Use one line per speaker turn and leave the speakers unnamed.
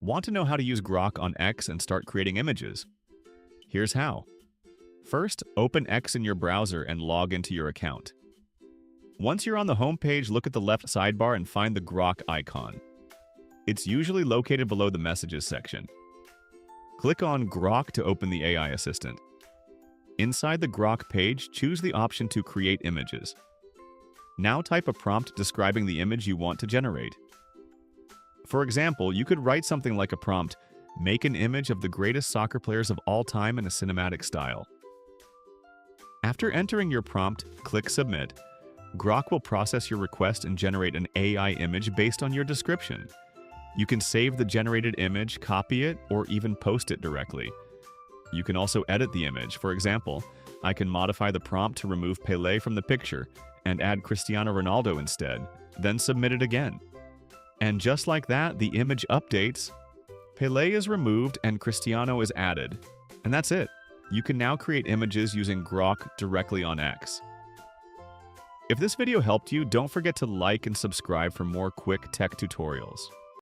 Want to know how to use Grok on X and start creating images? Here's how. First, open X in your browser and log into your account. Once you're on the home page, look at the left sidebar and find the Grok icon. It's usually located below the Messages section. Click on Grok to open the AI assistant. Inside the Grok page, choose the option to create images. Now type a prompt describing the image you want to generate. For example, you could write something like a prompt, "Make an image of the greatest soccer players of all time in a cinematic style." After entering your prompt, click Submit. Grok will process your request and generate an AI image based on your description. You can save the generated image, copy it, or even post it directly. You can also edit the image. For example, I can modify the prompt to remove Pelé from the picture and add Cristiano Ronaldo instead, then submit it again. And just like that, the image updates, Pelé is removed and Cristiano is added. And that's it. You can now create images using Grok directly on X. If this video helped you, don't forget to like and subscribe for more quick tech tutorials.